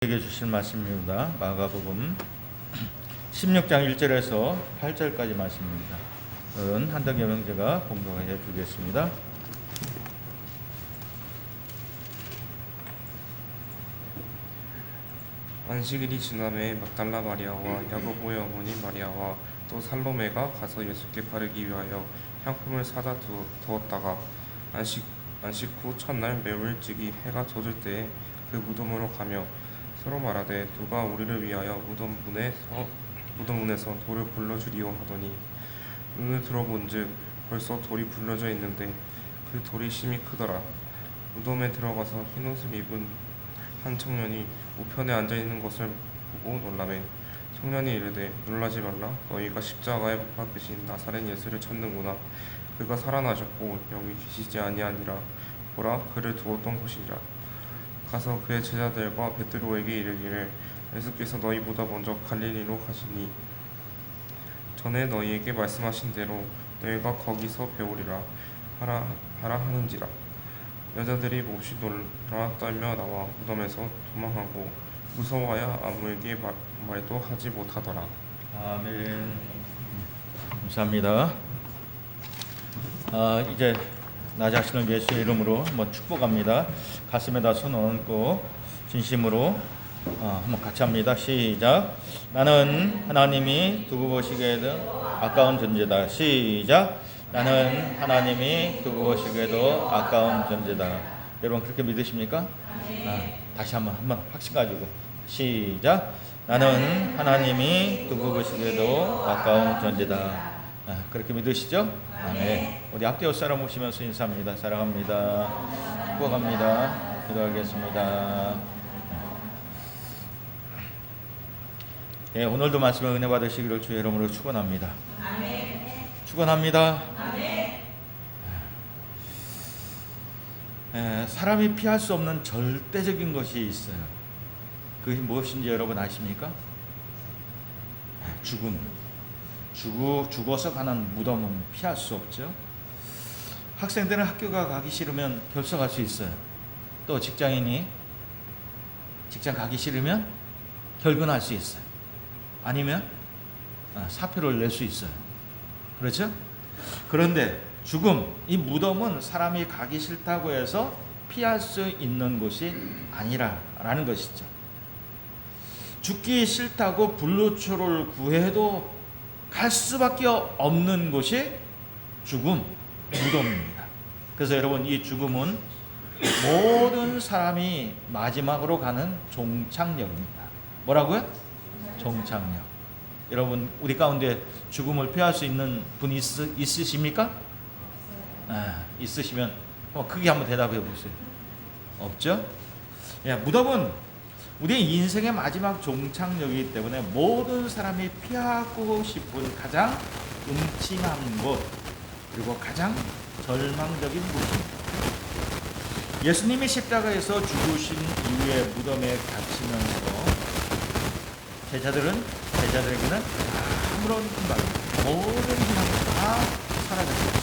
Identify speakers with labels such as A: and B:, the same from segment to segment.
A: 우리에게 주실 말씀입니다. 마가복음 16장 1절에서 8절까지 말씀입니다. 오늘은 한덕여 형제가 공독해 주겠습니다.
B: 안식일이 지남에 막달라 마리아와 야고보의 어머니 마리아와 또 살로메가 가서 예수께 바르기 위하여 향품을 사다 두었다가 안식 후 첫날 매우 일찍이 해가 젖을 때에 그 무덤으로 가며 서로 말하되 누가 우리를 위하여 무덤문에서 돌을 굴러주리오 하더니 눈을 들어본즉 벌써 돌이 굴러져 있는데 그 돌이 심히 크더라. 무덤에 들어가서 흰옷을 입은 한 청년이 우편에 앉아있는 것을 보고 놀라매 청년이 이르되 놀라지 말라. 너희가 십자가에 못 박으신 나사렛 예수를 찾는구나. 그가 살아나셨고 여기 계시지 아니하니라. 보라, 그를 두었던 곳이라. 가서 그의 제자들과 베드로에게 이르기를 예수께서 너희보다 먼저 갈릴리로 가시니 전에 너희에게 말씀하신 대로 너희가 거기서 배우리라 하라 하는지라. 여자들이 몹시 놀라 떨며 나와 무덤에서 도망하고 무서워하여 아무에게 말도 하지 못하더라.
A: 아멘. 감사합니다. 이제 나 자신을 예수의 이름으로 한번 축복합니다. 가슴에다 손 얹고 진심으로 한번 같이 합니다. 시작. 나는 하나님이 두고 보시기에도 아까운 존재다. 시작. 나는 하나님이 두고 보시기에도 아까운 존재다. 여러분 그렇게 믿으십니까? 다시 한번 확신 가지고 시작. 나는 하나님이 두고 보시기에도 아까운 존재다. 그렇게 믿으시죠? 네. 우리 앞뒤 옆사람 오시면서 인사합니다. 사랑합니다. 축복합니다. 기도하겠습니다. 예, 오늘도 말씀을 은혜 받으시기를 주의 이름으로 축원합니다. 축원합니다. 사람이 피할 수 없는 절대적인 것이 있어요. 그것이 무엇인지 여러분 아십니까? 죽음. 죽어서 가는 무덤은 피할 수 없죠. 학생들은 학교가 가기 싫으면 결석할 수 있어요. 또 직장인이 직장 가기 싫으면 결근할 수 있어요. 아니면 사표를 낼 수 있어요. 그렇죠? 그런데 죽음, 이 무덤은 사람이 가기 싫다고 해서 피할 수 있는 곳이 아니라라는 것이죠. 죽기 싫다고 불로초를 구해도 갈 수밖에 없는 곳이 죽음, 무덤입니다. 그래서 여러분 이 죽음은 모든 사람이 마지막으로 가는 종착역입니다. 뭐라고요? 종착역. 여러분 우리 가운데 죽음을 피할 수 있는 분 있으십니까? 있으시면 크게 한번 대답해 보세요. 없죠? 무덤은 우리의 인생의 마지막 종착역이기 때문에 모든 사람이 피하고 싶은 가장 음침한 곳, 그리고 가장 절망적인 곳입니다. 예수님이 십자가에서 죽으신 이후에 무덤에 갇히면서 제자들에게는 아무런 희망, 모든 희망이 다 사라졌습니다.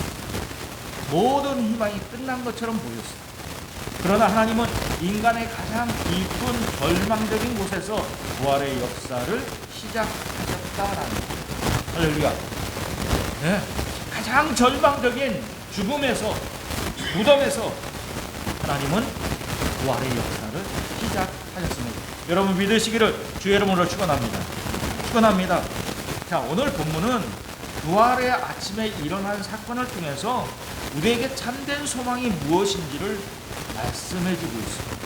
A: 모든 희망이 끝난 것처럼 보였습니다. 그러나 하나님은 인간의 가장 깊은 절망적인 곳에서 부활의 역사를 시작하셨다라는 거예요. 할렐루야. 가장 절망적인 죽음에서, 무덤에서 하나님은 부활의 역사를 시작하셨습니다. 여러분 믿으시기를 주의 이름으로 축원합니다. 축원합니다. 자, 오늘 본문은 부활의 아침에 일어난 사건을 통해서 우리에게 참된 소망이 무엇인지를 말씀해주고 있습니다.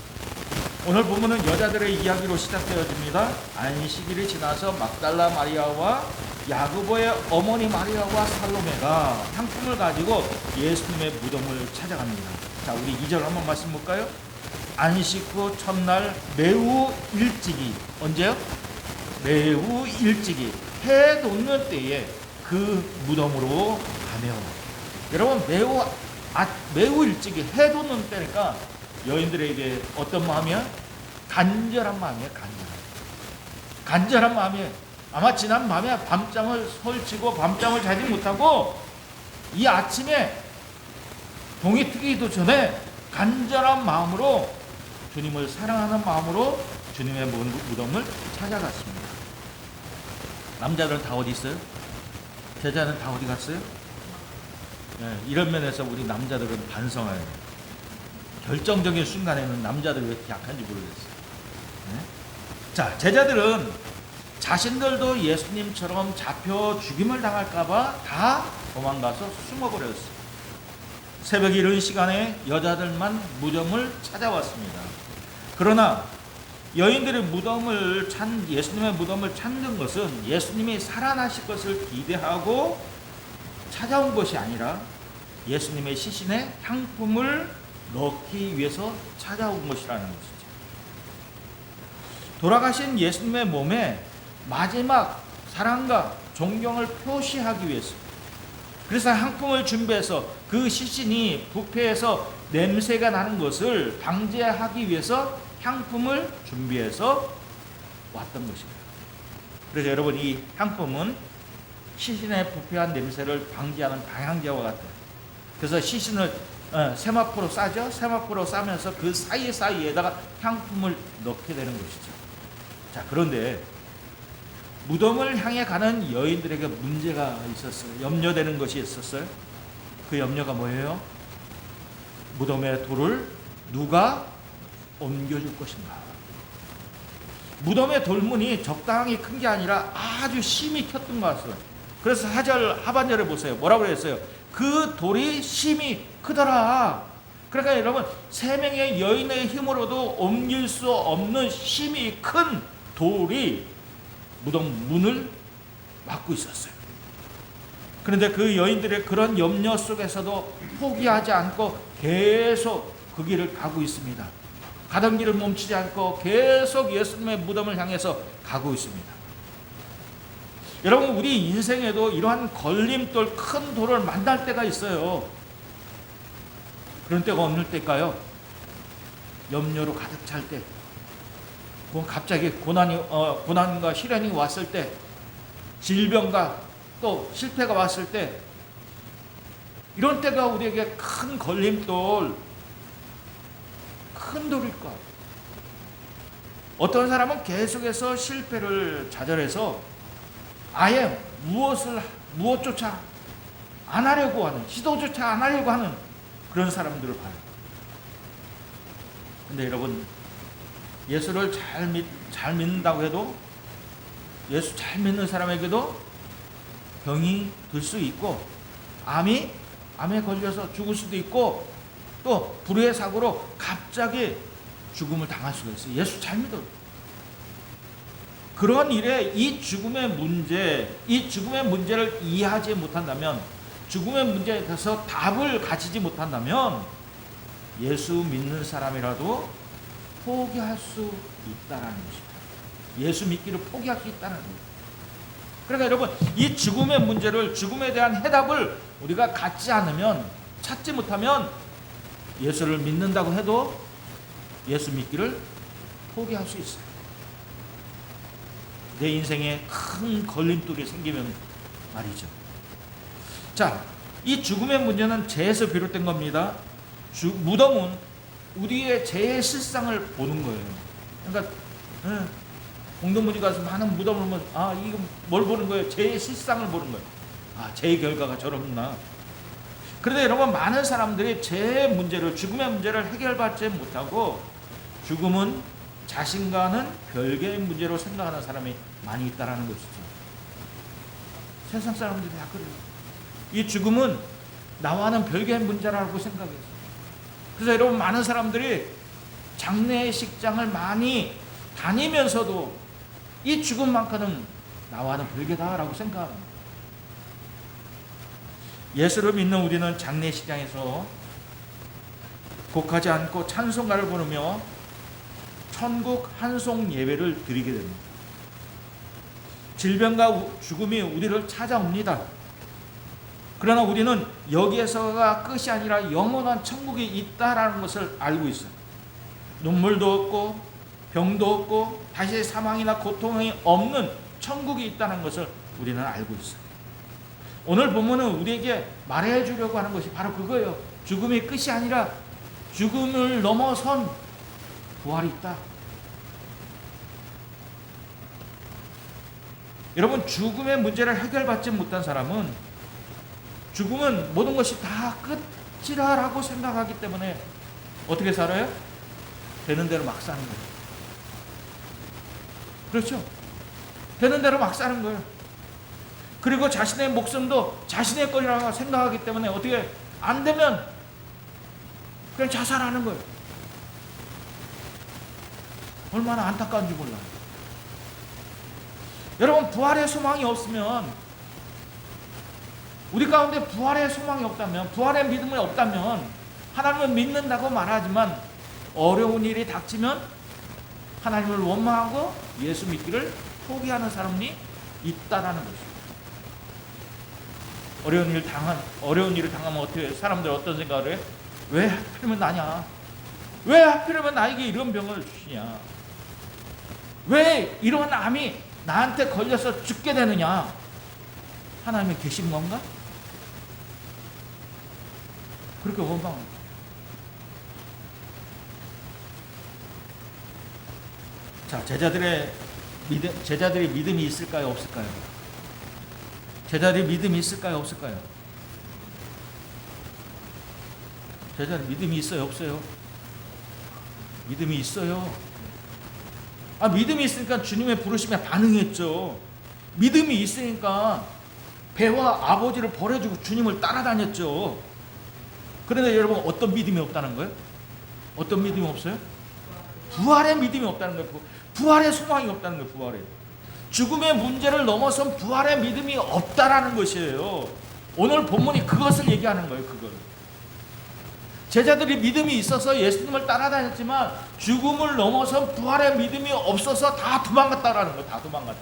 A: 오늘 본문은 여자들의 이야기로 시작되어집니다. 안식일이 지나서 막달라 마리아와 야고보의 어머니 마리아와 살로메가 향품을 가지고 예수님의 무덤을 찾아갑니다. 자, 우리 2절 한번 말씀 볼까요? 안식 후 첫날 매우 일찍이, 언제요? 매우 일찍이 해 돋는 때에 그 무덤으로 가며. 여러분 매우 일찍이 해 돋는 때니까 여인들에게 어떤 마음이야? 간절한 마음이야. 간절한 마음이에요. 아마 지난 밤에 밤잠을 설치고 밤잠을 자지 못하고 이 아침에 동이 트기도 전에 간절한 마음으로 주님을 사랑하는 마음으로 주님의 무덤을 찾아갔습니다. 남자들은 다 어디 있어요? 제자는 다 어디 갔어요? 이런 면에서 우리 남자들은 반성해야 돼요. 결정적인 순간에는 남자들이 왜 이렇게 약한지 모르겠어요. 자, 제자들은 자신들도 예수님처럼 잡혀 죽임을 당할까봐 다 도망가서 숨어버렸어요. 새벽 이른 시간에 여자들만 무덤을 찾아왔습니다. 그러나 여인들의 예수님의 무덤을 찾는 것은 예수님이 살아나실 것을 기대하고 찾아온 것이 아니라 예수님의 시신에 향품을 넣기 위해서 찾아온 것이라는 것이죠. 돌아가신 예수님의 몸에 마지막 사랑과 존경을 표시하기 위해서, 그래서 향품을 준비해서 그 시신이 부패해서 냄새가 나는 것을 방지하기 위해서 향품을 준비해서 왔던 것입니다. 그래서 여러분, 이 향품은 시신의 부패한 냄새를 방지하는 방향제와 같아요. 그래서 시신을 세마포로 싸죠. 세마포로 싸면서 그 사이에다가 향품을 넣게 되는 것이죠. 자, 그런데 무덤을 향해 가는 여인들에게 문제가 있었어요. 염려되는 것이 있었어요. 그 염려가 뭐예요? 무덤의 돌을 누가 옮겨줄 것인가? 무덤의 돌문이 적당히 큰 게 아니라 아주 심히 켰던 것 같아요. 그래서 4절 하반절에 보세요. 뭐라고 그랬어요? 그 돌이 심히 크더라. 그러니까 여러분, 3명의 여인의 힘으로도 옮길 수 없는 심히 큰 돌이 무덤 문을 막고 있었어요. 그런데 그 여인들의 그런 염려 속에서도 포기하지 않고 계속 그 길을 가고 있습니다. 가던 길을 멈추지 않고 계속 예수님의 무덤을 향해서 가고 있습니다. 여러분, 우리 인생에도 이러한 걸림돌, 큰 돌을 만날 때가 있어요. 그런 때가 어느 때일까요? 염려로 가득 찰 때, 갑자기 고난과 시련이 왔을 때, 질병과 또 실패가 왔을 때, 이런 때가 우리에게 큰 걸림돌, 큰 돌일 것. 어떤 사람은 계속해서 실패를 좌절해서 아예 무엇조차 안 하려고 하는, 시도조차 안 하려고 하는 그런 사람들을 봐요. 근데 여러분, 예수를 잘 믿는다고 해도, 예수 잘 믿는 사람에게도 병이 들 수 있고, 암에 걸려서 죽을 수도 있고, 또 불의의 사고로 갑자기 죽음을 당할 수가 있어요. 예수 잘 믿어요. 그런 일에 이 죽음의 문제를 이해하지 못한다면, 죽음의 문제에 대해서 답을 가지지 못한다면 예수 믿는 사람이라도 포기할 수 있다는 것입니다. 예수 믿기를 포기할 수 있다는 거예요. 그러니까 여러분, 이 죽음의 문제를, 죽음에 대한 해답을 우리가 갖지 않으면, 찾지 못하면 예수를 믿는다고 해도 예수 믿기를 포기할 수 있어요. 내 인생에 큰 걸림돌이 생기면 말이죠. 자, 이 죽음의 문제는 죄에서 비롯된 겁니다. 무덤은 우리의 죄의 실상을 보는 거예요. 그러니까 공동문이 가서 많은 무덤을 보면, 이거 뭘 보는 거예요? 죄의 실상을 보는 거예요. 죄의 결과가 저렇구나. 그런데 여러분, 많은 사람들이 죄의 문제를, 죽음의 문제를 해결받지 못하고 죽음은 자신과는 별개의 문제로 생각하는 사람이 많이 있다는 것이죠. 세상 사람들이 다 그래요. 이 죽음은 나와는 별개의 문제라고 생각해요. 그래서 여러분, 많은 사람들이 장례식장을 많이 다니면서도 이 죽음만큼은 나와는 별개다라고 생각합니다. 예수를 믿는 우리는 장례식장에서 곡하지 않고 찬송가를 부르며 천국 한송 예배를 드리게 됩니다. 질병과 죽음이 우리를 찾아옵니다. 그러나 우리는 여기에서가 끝이 아니라 영원한 천국이 있다라는 것을 알고 있어요. 눈물도 없고 병도 없고 다시 사망이나 고통이 없는 천국이 있다는 것을 우리는 알고 있어요. 오늘 본문은 우리에게 말해 주려고 하는 것이 바로 그거예요. 죽음이 끝이 아니라 죽음을 넘어선 부활이 있다. 여러분, 죽음의 문제를 해결받지 못한 사람은 죽음은 모든 것이 다 끝이라고 생각하기 때문에 어떻게 살아요? 되는 대로 막 사는 거예요. 그렇죠? 되는 대로 막 사는 거예요. 그리고 자신의 목숨도 자신의 거라고 생각하기 때문에 어떻게 안 되면 그냥 자살하는 거예요. 얼마나 안타까운지 몰라요. 여러분, 부활의 소망이 없으면, 우리 가운데 부활의 소망이 없다면, 부활의 믿음이 없다면, 하나님을 믿는다고 말하지만 어려운 일이 닥치면 하나님을 원망하고 예수 믿기를 포기하는 사람이 있다라는 것입니다. 어려운 일을 당하면 어떻게 해요? 사람들 어떤 생각을 해요? 왜 하필이면 나냐? 왜 하필이면 나에게 이런 병을 주시냐? 왜 이런 암이 나한테 걸려서 죽게 되느냐? 하나님이 계신 건가? 그렇게 원망합니다. 자, 제자들이 믿음이 있을까요? 없을까요? 제자들이 믿음이 있을까요? 없을까요? 제자들 믿음이 있어요? 없어요? 믿음이 있어요. 믿음이 있으니까 주님의 부르심에 반응했죠. 믿음이 있으니까 배와 아버지를 버려주고 주님을 따라다녔죠. 그런데 여러분, 어떤 믿음이 없다는 거예요? 어떤 믿음이 없어요? 부활의 믿음이 없다는 거예요. 부활의 소망이 없다는 거예요. 부활의. 죽음의 문제를 넘어선 부활의 믿음이 없다라는 것이에요. 오늘 본문이 그것을 얘기하는 거예요. 그걸. 제자들이 믿음이 있어서 예수님을 따라다녔지만 죽음을 넘어선 부활의 믿음이 없어서 다 도망갔다라는 거예요. 다 도망갔다.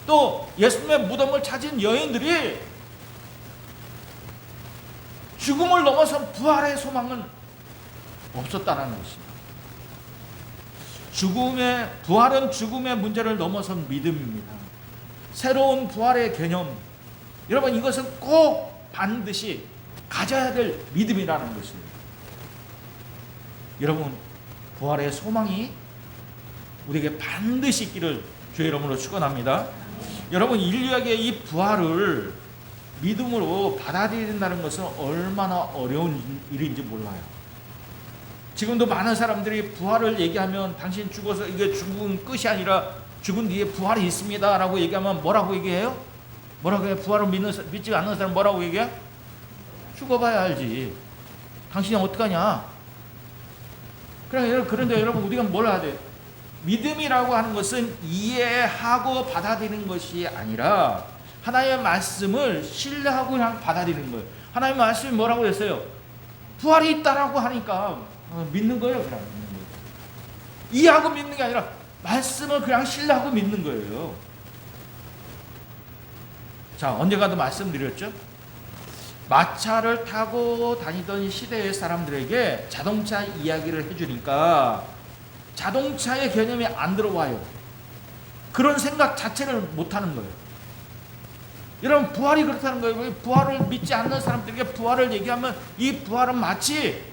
A: 또 예수님의 무덤을 찾은 여인들이 죽음을 넘어선 부활의 소망은 없었다라는 것입니다. 부활은 죽음의 문제를 넘어선 믿음입니다. 새로운 부활의 개념. 여러분, 이것은 꼭 반드시 가져야 될 믿음이라는 것입니다. 여러분, 부활의 소망이 우리에게 반드시 있기를 주의 이름으로 축원합니다. 여러분, 인류에게 이 부활을 믿음으로 받아들인다는 것은 얼마나 어려운 일인지 몰라요. 지금도 많은 사람들이 부활을 얘기하면 당신 죽어서 이게 죽은 끝이 아니라 죽은 뒤에 부활이 있습니다 라고 얘기하면 뭐라고 얘기해요? 뭐라고 해요? 부활을 믿지 않는 사람 뭐라고 얘기해? 죽어봐야 알지. 당신이 어떡하냐? 그런데 여러분, 우리가 뭘 해야 돼요? 믿음이라고 하는 것은 이해하고 받아들이는 것이 아니라 하나님의 말씀을 신뢰하고 그냥 받아들이는 거예요. 하나님의 말씀이 뭐라고 했어요? 부활이 있다라고 하니까 믿는 거예요. 그냥 믿는 거예요. 이해하고 믿는 게 아니라 말씀을 그냥 신뢰하고 믿는 거예요. 자, 언젠가도 말씀드렸죠? 마차를 타고 다니던 시대의 사람들에게 자동차 이야기를 해주니까 자동차의 개념이 안 들어와요. 그런 생각 자체를 못하는 거예요. 여러분, 부활이 그렇다는 거예요. 부활을 믿지 않는 사람들에게 부활을 얘기하면 이 부활은 마치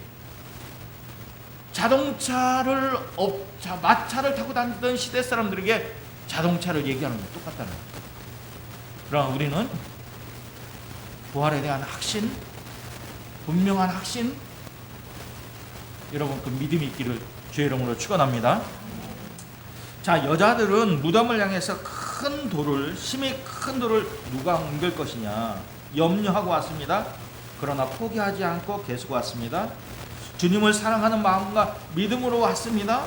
A: 마차를 타고 다니던 시대 사람들에게 자동차를 얘기하는 거 똑같다는 거예요. 그러나 우리는 부활에 대한 확신, 분명한 확신, 여러분, 그 믿음이 있기를 주의 이름으로 축원합니다. 자, 여자들은 무덤을 향해서 심히 큰 돌을 누가 옮길 것이냐 염려하고 왔습니다. 그러나 포기하지 않고 계속 왔습니다. 주님을 사랑하는 마음과 믿음으로 왔습니다.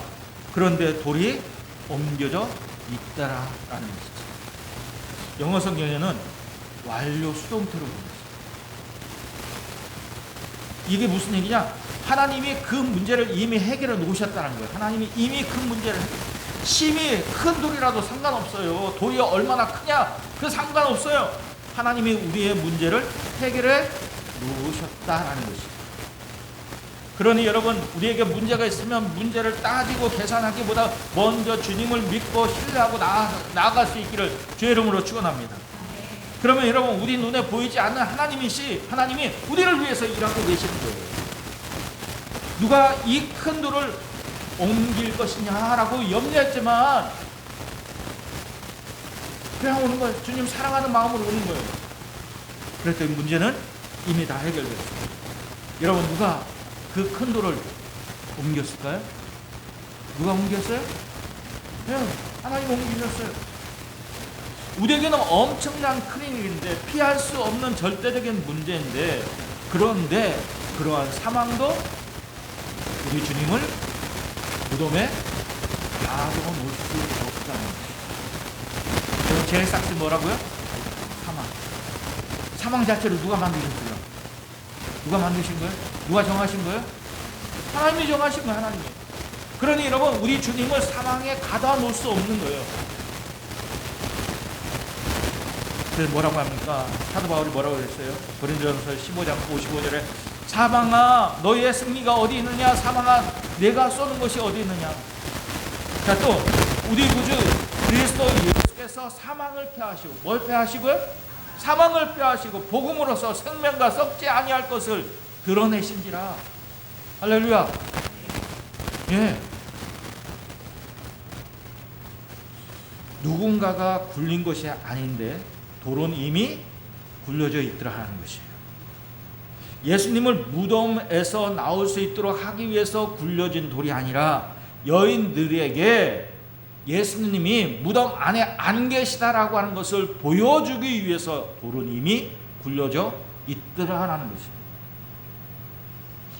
A: 그런데 돌이 옮겨져 있더라라는 것이죠. 영어 성경에는 완료 수동태로 보냈어요. 이게 무슨 얘기냐? 하나님이 그 문제를 이미 해결해 놓으셨다는 거예요. 하나님이 이미 그 문제를 심히 큰 돌이라도 상관없어요. 돌이 얼마나 크냐? 그 상관없어요. 하나님이 우리의 문제를 해결해 놓으셨다라는 것이죠. 그러니 여러분, 우리에게 문제가 있으면 문제를 따지고 계산하기보다 먼저 주님을 믿고 신뢰하고 나아갈 수 있기를 주의 이름으로 축원합니다. 그러면 여러분, 우리 눈에 보이지 않는 하나님이 우리를 위해서 일하고 계시는 거예요. 누가 이 큰 돌을 옮길 것이냐라고 염려했지만 그냥 오는 거예요. 주님 사랑하는 마음으로 오는 거예요. 그랬더니 문제는 이미 다 해결됐어요. 여러분, 누가 그 큰 돌을 옮겼을까요? 누가 옮겼어요? 네, 하나님 옮기셨어요. 우리에게는 엄청난 큰 일인데, 피할 수 없는 절대적인 문제인데, 그런데 그러한 사망도 우리 주님을 무덤에 가둬놓을 수 없다는 거예요. 여러분, 제일 싹스 뭐라고요? 사망. 사망 자체를 누가 만드셨어요? 누가 만드신 거예요? 누가 정하신 거예요? 하나님이 정하신 거예요. 하나님이. 그러니 여러분, 우리 주님을 사망에 가둬 놓을 수 없는 거예요. 그래서 뭐라고 합니까? 사도 바울이 뭐라고 그랬어요? 고린도전서 15장 55절에 사망아 너희의 승리가 어디 있느냐? 사망아 내가 쏘는 것이 어디 있느냐? 자, 또 우리 구주 그리스도 예수께서 사망을 패하시고, 뭘 패하시고요? 사망을 패하시고 복음으로서 생명과 썩지 아니할 것을 드러내신지라. 할렐루야. 예. 누군가가 굴린 것이 아닌데 돌은 이미 굴려져 있더라 하는 것이에요. 예수님을 무덤에서 나올 수 있도록 하기 위해서 굴려진 돌이 아니라 여인들에게 예수님이 무덤 안에 안 계시다라고 하는 것을 보여주기 위해서 돌은 이미 굴려져 있더라 하는 것입니다.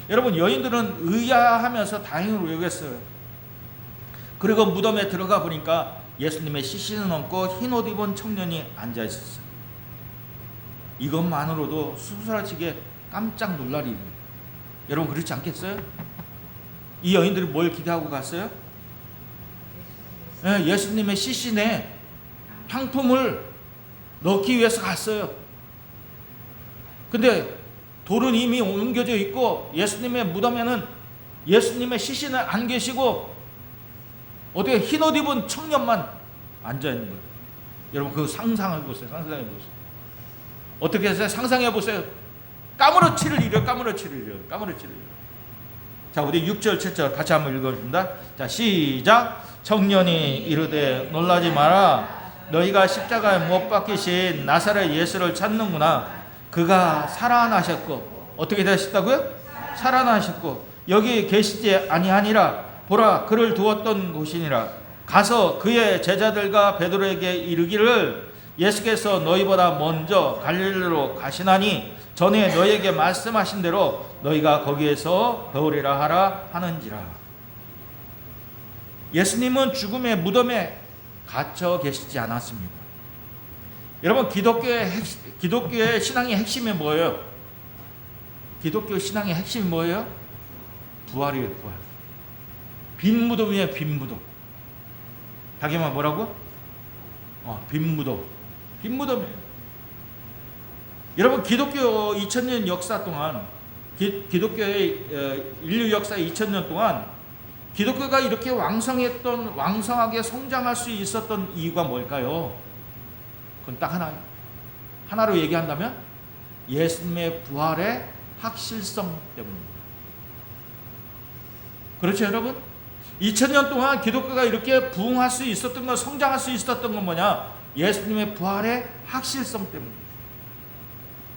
A: 여러분, 여인들은 의아하면서 다행으로 여겼어요. 그리고 무덤에 들어가 보니까 예수님의 시신은 없고 흰 옷 입은 청년이 앉아 있었어요. 이것만으로도 수술하시게 깜짝 놀랄 일이에요. 여러분, 그렇지 않겠어요? 이 여인들이 뭘 기대하고 갔어요? 예수님의 시신에 향품을 넣기 위해서 갔어요. 근데 돌은 이미 옮겨져 있고 예수님의 무덤에는 예수님의 시신은 안 계시고 어떻게 흰옷 입은 청년만 앉아 있는 거예요. 여러분, 그거 상상해 보세요. 상상해 보세요. 어떻게 해서 상상해 보세요. 까무러치를 이려, 까무러치를 이려, 까무러치를 이려. 자, 우리 6절 7절 같이 한번 읽어줍니다. 자, 시작. 청년이 이르되 놀라지 마라. 너희가 십자가에 못 박히신 나사렛 예수를 찾는구나. 그가 살아나셨고, 어떻게 되셨다고요? 살아나셨고 여기 계시지 아니하니라. 보라, 그를 두었던 곳이니라. 가서 그의 제자들과 베드로에게 이르기를 예수께서 너희보다 먼저 갈릴리로 가시나니 전에 너희에게 말씀하신 대로 너희가 거기에서 배우리라 하라 하는지라. 예수님은 죽음의 무덤에 갇혀 계시지 않았습니다. 여러분, 기독교의 신앙의 핵심이 뭐예요? 기독교 신앙의 핵심이 뭐예요? 부활이에요. 부활. 빈 무덤이에요. 빈 무덤. 자기만 뭐라고? 빈 무덤. 빈 무덤이에요. 여러분, 기독교 2000년 역사 동안, 기독교의 인류 역사 2000년 동안 기독교가 이렇게 왕성하게 성장할 수 있었던 이유가 뭘까요? 그건 딱 하나예요. 하나로 얘기한다면 예수님의 부활의 확실성 때문입니다. 그렇죠, 여러분? 2000년 동안 기독교가 이렇게 부흥할 수 있었던 건, 성장할 수 있었던 건 뭐냐? 예수님의 부활의 확실성 때문입니다.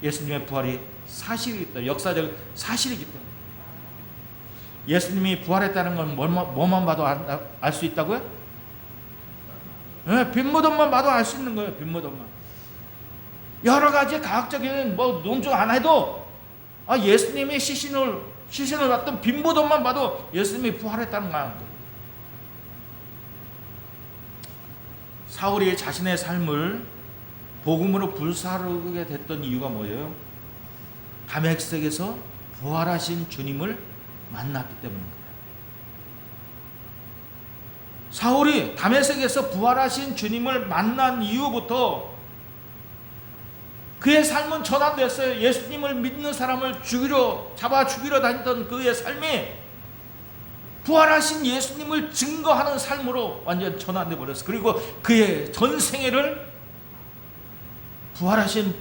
A: 예수님의 부활이 사실이기 때문에, 역사적 사실이기 때문에. 예수님이 부활했다는 건 뭐만 봐도 알 수 있다고요? 네, 빈무덤만 봐도 알 수 있는 거예요. 빈무덤만. 여러 가지 과학적인 논증 안 해도 예수님이 시신을 봤던 빈무덤만 봐도 예수님이 부활했다는 거예요. 사울이 자신의 삶을 복음으로 불사르게 됐던 이유가 뭐예요? 다메섹에서 부활하신 주님을 만났기 때문입니다. 사울이 다메섹에서 부활하신 주님을 만난 이후부터 그의 삶은 전환됐어요. 예수님을 믿는 사람을 잡아 죽이러 다녔던 그의 삶이 부활하신 예수님을 증거하는 삶으로 완전 전환돼 버렸어요. 그리고 그의 전 생애를 부활하신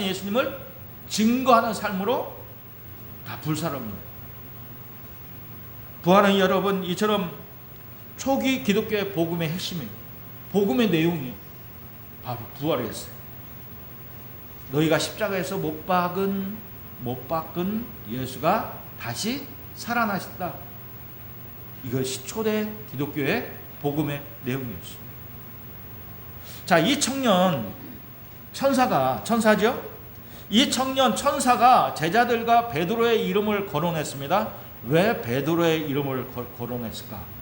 A: 예수님을 증거하는 삶으로 다 불사릅니다. 부활은 여러분, 이처럼 초기 기독교의 복음의 핵심이에요. 복음의 내용이에요. 바로 부활했어요. 너희가 십자가에서 못 박은 예수가 다시 살아나셨다. 이것이 초대 기독교의 복음의 내용이었어요. 자, 이 청년 천사죠? 이 청년 천사가 제자들과 베드로의 이름을 거론했습니다. 왜 베드로의 이름을 거론했을까?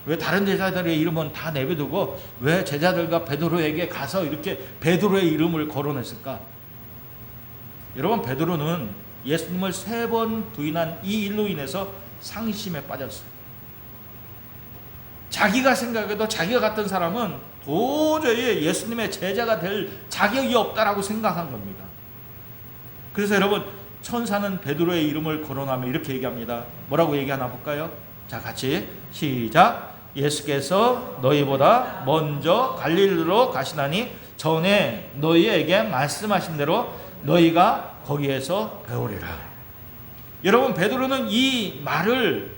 A: 왜 다른 제자들의 이름은 다 내버두고 왜 제자들과 베드로에게 가서 이렇게 베드로의 이름을 거론했을까? 여러분, 베드로는 예수님을 3번 부인한 이 일로 인해서 상심에 빠졌어요. 자기가 생각해도 자기가 같은 사람은 도저히 예수님의 제자가 될 자격이 없다라고 생각한 겁니다. 그래서 여러분, 천사는 베드로의 이름을 거론하며 이렇게 얘기합니다. 뭐라고 얘기하나 볼까요? 자, 같이 시작. 예수께서 너희보다 먼저 갈릴리로 가시나니 전에 너희에게 말씀하신 대로 너희가 거기에서 배우리라. 여러분, 베드로는 이 말을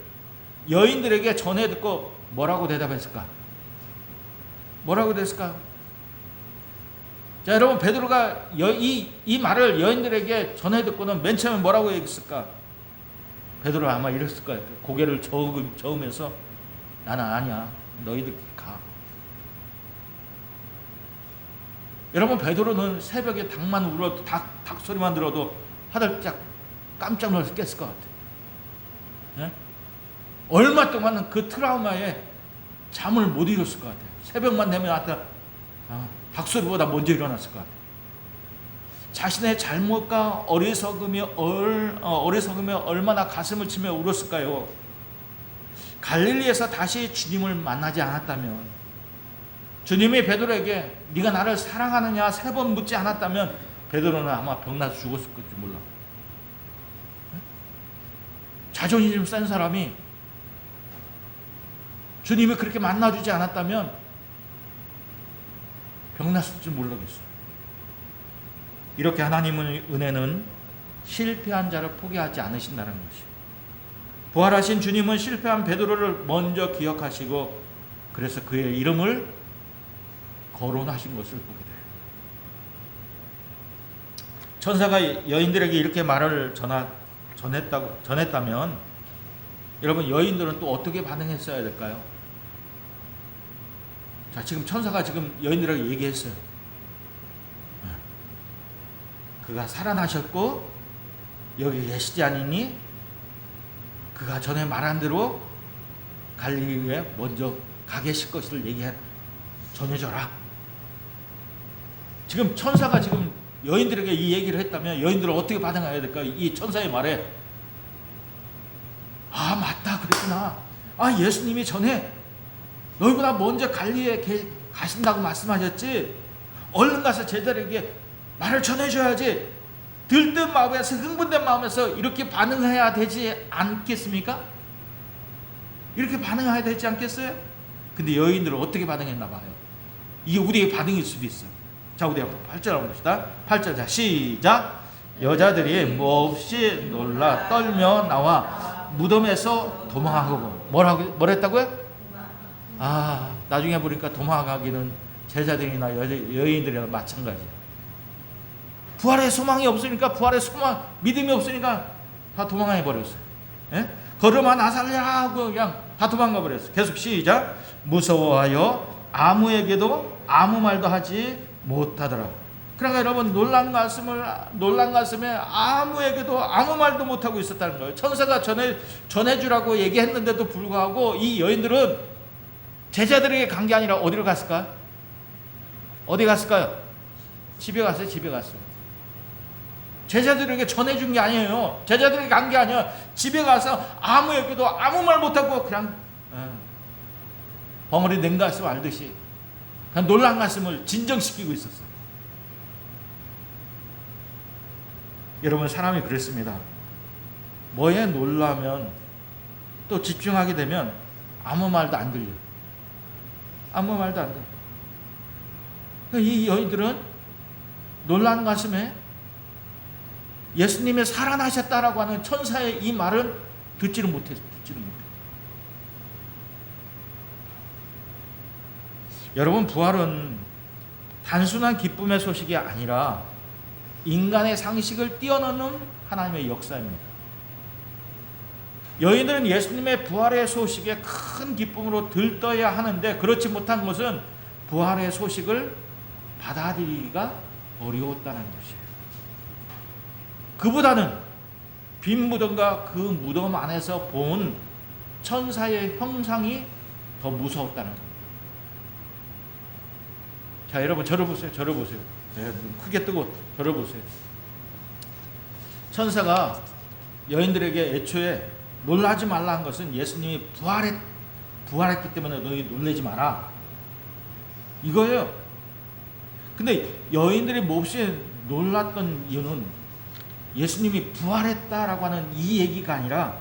A: 여인들에게 전해 듣고 뭐라고 대답했을까? 뭐라고 됐을까? 자, 여러분, 베드로가 이 말을 여인들에게 전해 듣고는 맨 처음에 뭐라고 얘기했을까? 베드로가 아마 이랬을 거예요. 고개를 저으면서 나는 아니야. 너희들 가. 여러분, 베드로는 새벽에 닭만 울어도 닭 소리만 들어도 화들짝 깜짝 놀라서 깼을 것 같아요. 예? 얼마 동안은 그 트라우마에 잠을 못 이뤘을 것 같아요. 새벽만 되면 닭소리보다 먼저 일어났을 것 같아요. 자신의 잘못과 어리석음이 얼마나 가슴을 치며 울었을까요? 갈릴리에서 다시 주님을 만나지 않았다면, 주님이 베드로에게 네가 나를 사랑하느냐 3번 묻지 않았다면 베드로는 아마 병나서 죽었을 건지 몰라. 자존심 센 사람이 주님이 그렇게 만나주지 않았다면 병났을지 모르겠어요. 이렇게 하나님의 은혜는 실패한 자를 포기하지 않으신다는 것이에요. 부활하신 주님은 실패한 베드로를 먼저 기억하시고 그래서 그의 이름을 거론하신 것을 보게 돼요. 천사가 여인들에게 이렇게 말을 전했다면 여러분, 여인들은 또 어떻게 반응했어야 될까요? 자, 지금 천사가 지금 여인들에게 얘기했어요. 그가 살아나셨고 여기 계시지 않으니 그가 전에 말한 대로 갈릴리에 먼저 가 계실 것을 전해줘라. 지금 천사가 지금 여인들에게 이 얘기를 했다면 여인들은 어떻게 반응해야 될까요? 이 천사의 말에 맞다, 그랬구나. 예수님이 전에 너희보다 먼저 갈릴리에 가신다고 말씀하셨지. 얼른 가서 제자들에게 말을 전해줘야지. 들뜬 마음에서, 흥분된 마음에서 이렇게 반응해야 되지 않겠습니까? 이렇게 반응해야 되지 않겠어요? 근데 여인들은 어떻게 반응했나 봐요. 이게 우리의 반응일 수도 있어요. 자, 우리 8절 한번 봅시다. 8절, 자, 시작. 여자들이 몹시 놀라 떨며 나와 무덤에서 도망하고. 뭐랬다고요? 나중에 보니까 도망가기는 제자들이나 여인들이나 마찬가지예요. 부활의 소망이 없으니까, 믿음이 없으니까 다 도망해 버렸어요. 예? 걸음아 나 살려라 하고 그냥 다 도망가 버렸어요. 계속 시작. 무서워하여 아무에게도 아무 말도 하지 못하더라. 그러니까 여러분, 놀란 가슴에 아무에게도 아무 말도 못하고 있었다는 거예요. 천사가 전해주라고 얘기했는데도 불구하고 이 여인들은 제자들에게 간 게 아니라 어디로 갔을까? 어디 갔을까요? 집에 갔어요. 제자들에게 전해준 게 아니에요. 제자들에게 간 게 아니야. 집에 가서 아무에게도 아무 말 못하고 그냥 벙어리 냉가슴 알듯이 그냥 놀란 가슴을 진정시키고 있었어요. 여러분, 사람이 그랬습니다. 뭐에 놀라면 또 집중하게 되면 아무 말도 안 들려. 아무 말도 안 들려. 이 여인들은 놀란 가슴에 예수님이 살아나셨다라고 하는 천사의 이 말은 듣지를 못했어요. 여러분, 부활은 단순한 기쁨의 소식이 아니라 인간의 상식을 뛰어넘는 하나님의 역사입니다. 여인들은 예수님의 부활의 소식에 큰 기쁨으로 들떠야 하는데 그렇지 못한 것은 부활의 소식을 받아들이기가 어려웠다는 것이에요. 그보다는 빈 무덤과 그 무덤 안에서 본 천사의 형상이 더 무서웠다는 겁니다. 자, 여러분, 저를 보세요. 저를 보세요. 네, 눈 크게 뜨고 저를 보세요. 천사가 여인들에게 애초에 놀라지 말라 한 것은 예수님이 부활했기 때문에 너희 놀라지 마라, 이거예요. 근데 여인들이 몹시 놀랐던 이유는 예수님이 부활했다라고 하는 이 얘기가 아니라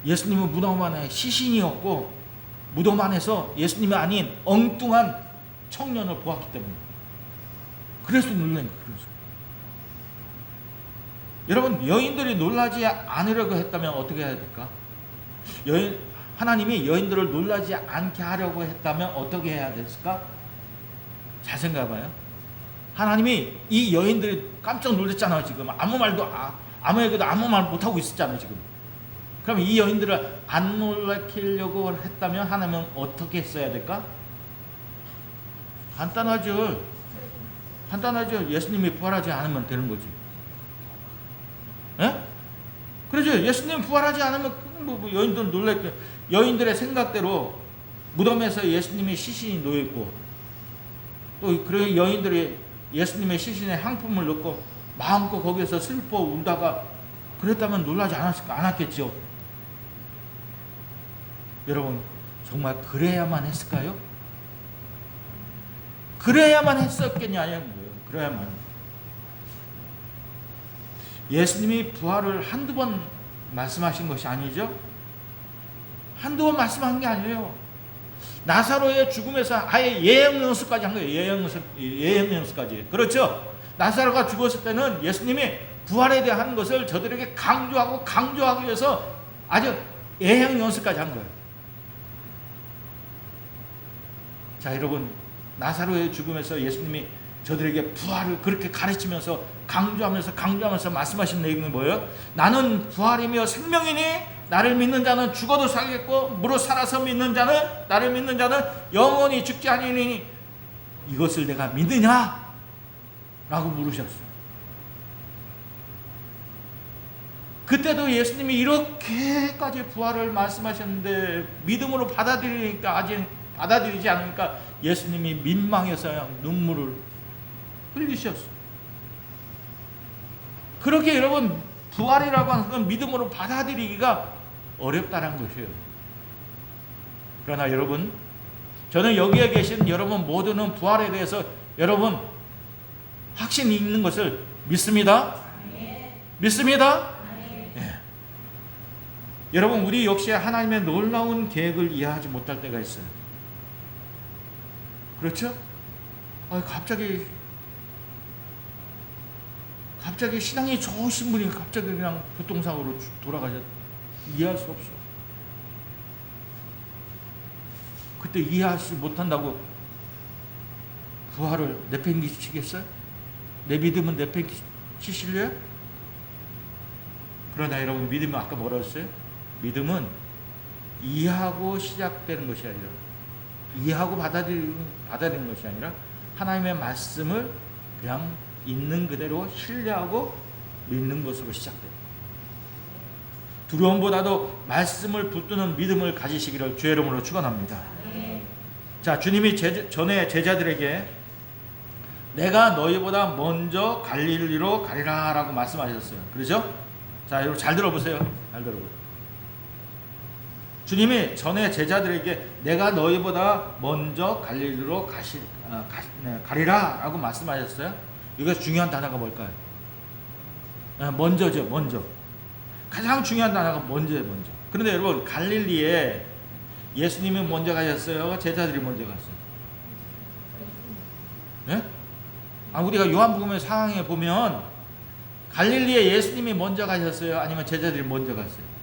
A: 예수님은 무덤 안에 시신이었고 무덤 안에서 예수님이 아닌 엉뚱한 청년을 보았기 때문에 그래서 놀란 거예요. 그래서. 여러분, 여인들이 놀라지 않으려고 했다면 어떻게 해야 될까? 하나님이 여인들을 놀라지 않게 하려고 했다면 어떻게 해야 됐을까? 잘 생각해봐요. 하나님이 이 여인들이 깜짝 놀랐잖아요. 지금 아무에게도 아무 말 못하고 있었잖아요. 지금. 그럼 이 여인들을 안 놀라키려고 했다면 하나님은 어떻게 했어야 될까? 간단하죠. 예수님이 부활하지 않으면 되는 거지. 예? 그렇죠. 예수님 부활하지 않으면 여인들 놀랄게. 여인들의 생각대로 무덤에서 예수님의 시신이 놓여 있고 또 그런 여인들이 예수님의 시신에 향품을 넣고 마음껏 거기에서 슬퍼 울다가 그랬다면 놀라지 않았겠죠. 여러분, 정말 그래야만 했을까요? 그래야만 했었겠냐는 거예요. 그래야만. 예수님이 부활을 한두 번 말씀하신 것이 아니죠. 한두 번 말씀한 게 아니에요. 나사로의 죽음에서 아예 예언연수까지 한 거예요. 예언연수까지. 그렇죠. 나사로가 죽었을 때는 예수님이 부활에 대한 것을 저들에게 강조하기 위해서 아주 예언연수까지 한 거예요. 자, 여러분, 나사로의 죽음에서 예수님이 저들에게 부활을 그렇게 가르치면서 강조하면서 말씀하신 내용이 뭐예요? 나는 부활이며 생명이니 나를 믿는 자는 죽어도 살겠고 무릇 살아서 나를 믿는 자는 영원히 죽지 아니니 이것을 내가 믿느냐? 라고 물으셨어요. 그때도 예수님이 이렇게까지 부활을 말씀하셨는데 믿음으로 받아들이지 않으니까 예수님이 민망해서 눈물을 흘리셨어요. 그렇게 여러분, 부활이라고 하는 건 믿음으로 받아들이기가 어렵다는 것이에요. 그러나 여러분, 저는 여기에 계신 여러분 모두는 부활에 대해서 여러분 확신이 있는 것을 믿습니다. 믿습니다. 예. 여러분, 우리 역시 하나님의 놀라운 계획을 이해하지 못할 때가 있어요. 그렇죠? 갑자기 신앙이 좋으신 분이 갑자기 그냥 교통사고로 돌아가셨. 이해할 수 없어. 그때 이해하지 못한다고 부활을 내팽개치겠어요? 내 믿음은 내팽개치실래요? 그러나 여러분, 믿음은 아까 뭐라 했어요? 믿음은 이해하고 시작되는 것이 아니라 이해하고 받아들이는 것이 아니라 하나님의 말씀을 그냥 있는 그대로 신뢰하고 믿는 것으로 시작돼요. 두려움보다도 말씀을 붙드는 믿음을 가지시기를 주의 이름으로 축원합니다. 자, 주님이 전에 제자들에게 내가 너희보다 먼저 갈릴리로 가리라 라고 말씀하셨어요. 그렇죠? 자, 여러분 잘 들어보세요. 잘 들어보세요. 주님이 전에 제자들에게 내가 너희보다 먼저 갈릴리로 가리라 라고 말씀하셨어요. 이거 중요한 단어가 뭘까요? 먼저죠. 먼저. 가장 중요한 단어가 먼저예요. 먼저. 그런데 여러분, 갈릴리에 예수님이 먼저 가셨어요? 제자들이 먼저 갔어요? 네? 우리가 요한복음의 상황에 보면 갈릴리에 예수님이 먼저 가셨어요? 아니면 제자들이 먼저 갔어요?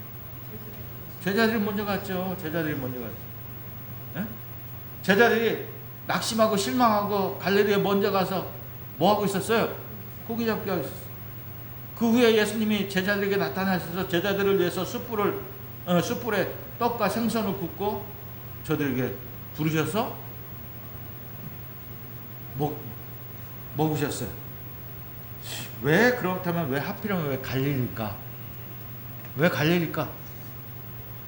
A: 제자들이 먼저 갔죠. 제자들이 먼저 갔어요. 네? 제자들이 낙심하고 실망하고 갈릴리에 먼저 가서 뭐 하고 있었어요? 고기 잡기 하고 있었어요. 그 후에 예수님이 제자들에게 나타나셔서 제자들을 위해서 숯불에 떡과 생선을 굽고 저들에게 부르셔서 먹으셨어요. 왜 그렇다면 왜 하필이면 왜 갈릴리일까? 왜 갈릴리일까?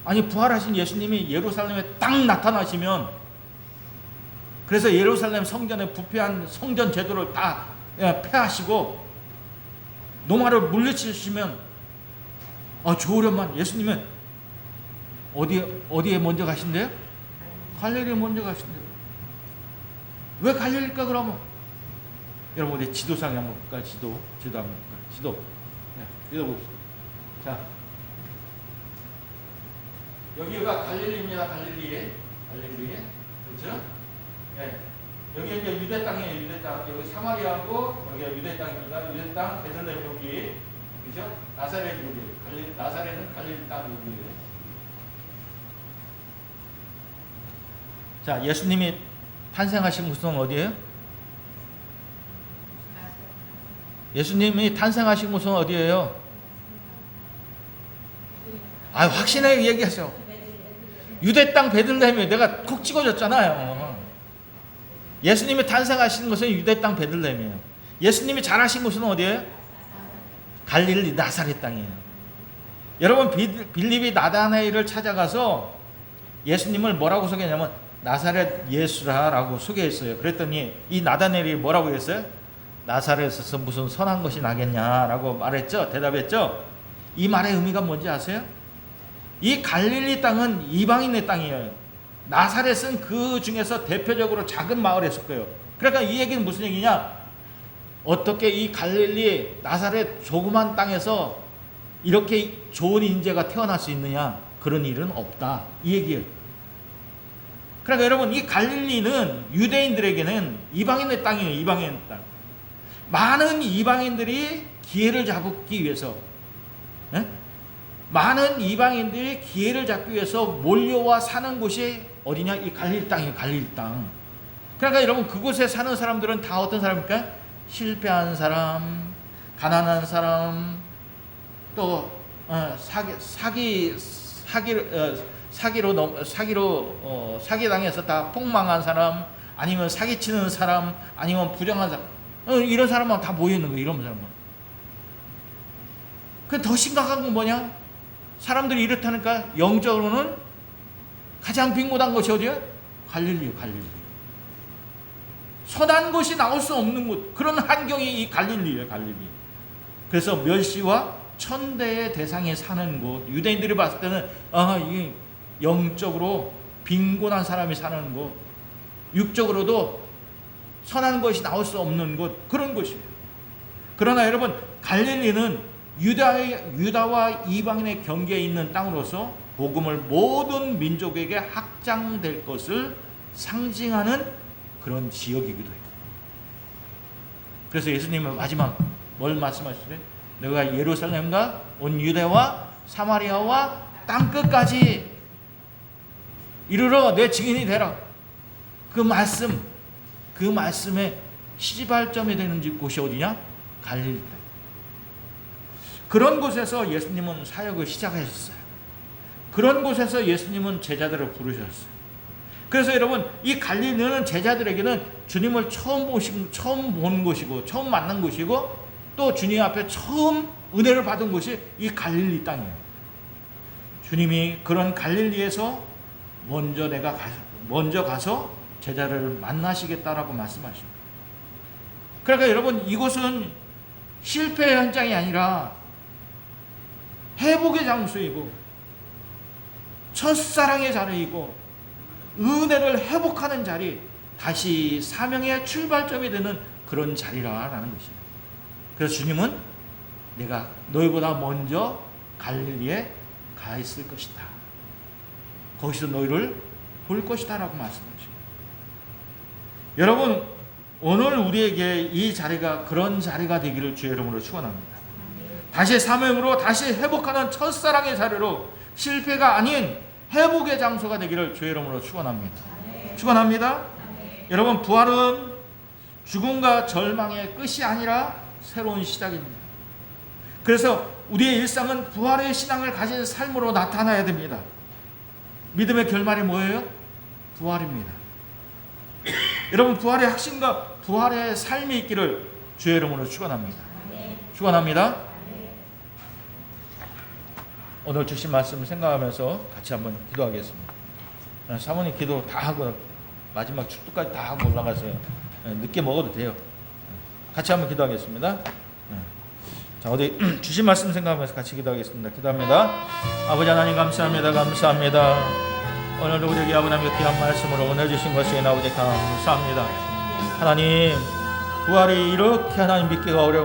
A: 아니 부활하신 예수님이 예루살렘에 딱 나타나시면, 그래서 예루살렘 성전에 부패한 성전 제도를 다 폐하시고 노마를 물리치시면 좋으련만 예수님은 어디에 먼저 가신대요? 갈릴리에 먼저 가신대요. 왜 갈릴리일까 그러면? 여러분 우리 지도상에 한번 볼까요? 지도 한번 볼까요? 지도 읽어봅시다. 자, 여기가 갈릴리입니다. 갈릴리, 그렇죠? 네. 여기 이제 유대 땅이에요. 유대 땅. 여기 사마리아고 여기가 유대 땅입니다. 유대 땅, 베들레헴 여기, 그렇죠? 나사렛 여기, 나사렛은 갈릴리 땅 여기. 자, 예수님이 탄생하신 곳은 어디예요? 예수님이 탄생하신 곳은 어디예요? 확신하게 얘기하세요. 유대 땅 베들레헴이에요. 내가 콕 찍어줬잖아요. 예수님이 탄생하신 곳은 유대 땅 베들레헴이에요. 예수님이 자라신 곳은 어디예요? 갈릴리 나사렛 땅이에요. 여러분 빌립이 나다나엘을 찾아가서 예수님을 뭐라고 소개했냐면 나사렛 예수라라고 소개했어요. 그랬더니 이 나다나엘이 뭐라고 했어요? 나사렛에서 무슨 선한 것이 나겠냐라고 말했죠. 대답했죠. 이 말의 의미가 뭔지 아세요? 이 갈릴리 땅은 이방인의 땅이에요. 나사렛은 그 중에서 대표적으로 작은 마을이었을 거예요. 그러니까 이 얘기는 무슨 얘기냐? 어떻게 이 갈릴리 나사렛 조그만 땅에서 이렇게 좋은 인재가 태어날 수 있느냐? 그런 일은 없다. 이 얘기예요. 그러니까 여러분 이 갈릴리는 유대인들에게는 이방인의 땅이에요. 이방인의 땅. 많은 이방인들이 기회를 잡기 위해서, 많은 이방인들이 기회를 잡기 위해서 몰려와 사는 곳이 어디냐? 이 갈릴리 땅이에요. 갈릴리 땅. 그러니까 여러분 그곳에 사는 사람들은 다 어떤 사람입니까? 실패한 사람, 가난한 사람, 또 사기당해서 다 폭망한 사람, 아니면 사기치는 사람, 아니면 불행한 사람, 이런 사람만 다 모여 있는 거예요. 이런 사람만. 그 더 심각한 건 뭐냐? 사람들이 이렇다니까 영적으로는 가장 빈곤한 곳이 어디야? 갈릴리요, 갈릴리. 선한 것이 나올 수 없는 곳, 그런 환경이 이 갈릴리예요, 갈릴리. 그래서 멸시와 천대의 대상에 사는 곳, 유대인들이 봤을 때는 이 영적으로 빈곤한 사람이 사는 곳, 육적으로도 선한 것이 나올 수 없는 곳, 그런 곳이에요. 그러나 여러분 갈릴리는 유다와 이방인의 경계에 있는 땅으로서 복음을 모든 민족에게 확장될 것을 상징하는 그런 지역이기도 해요. 그래서 예수님은 마지막 뭘 말씀하시죠? 내가 예루살렘과 온 유대와 사마리아와 땅끝까지 이르러 내 증인이 되라. 그 말씀의 시발점이 되는 곳이 어디냐? 갈릴리 땅. 그런 곳에서 예수님은 사역을 시작하셨어요. 그런 곳에서 예수님은 제자들을 부르셨어요. 그래서 여러분 이 갈릴리는 제자들에게는 주님을 처음 본 곳이고 처음 만난 곳이고 또 주님 앞에 처음 은혜를 받은 곳이 이 갈릴리 땅이에요. 주님이 그런 갈릴리에서 먼저 가서 제자를 만나시겠다라고 말씀하십니다. 그러니까 여러분 이곳은 실패의 현장이 아니라 회복의 장소이고 첫사랑의 자리이고 은혜를 회복하는 자리, 다시 사명의 출발점이 되는 그런 자리라는 것입니다. 그래서 주님은 내가 너희보다 먼저 갈릴리에 가 있을 것이다. 거기서 너희를 볼 것이다 라고 말씀하십니다. 여러분 오늘 우리에게 이 자리가 그런 자리가 되기를 주의 이름으로 축원합니다. 다시 사명으로 다시 회복하는 첫사랑의 자리로 실패가 아닌 회복의 장소가 되기를 주의 이름으로 축원합니다. 축원합니다. 여러분, 부활은 죽음과 절망의 끝이 아니라 새로운 시작입니다. 그래서 우리의 일상은 부활의 신앙을 가진 삶으로 나타나야 됩니다. 믿음의 결말이 뭐예요? 부활입니다. 여러분, 부활의 확신과 부활의 삶이 있기를 주의 이름으로 축원합니다. 축원합니다. 오늘 주신 말씀 생각하면서 같이 한번 기도하겠습니다. 사모님 기도 다 하고 마지막 축도까지 다 하고 올라가세요. 늦게 먹어도 돼요. 같이 한번 기도하겠습니다. 자, 어디 주신 말씀 생각하면서 같이 기도하겠습니다. 기도합니다. 아버지 하나님 감사합니다. 감사합니다. 오늘도 우리에게 아버지의 귀한 말씀으로 은혜 주신 것에 아버지 감사합니다. 하나님, 부활이 이렇게 하나님 믿기가 어려워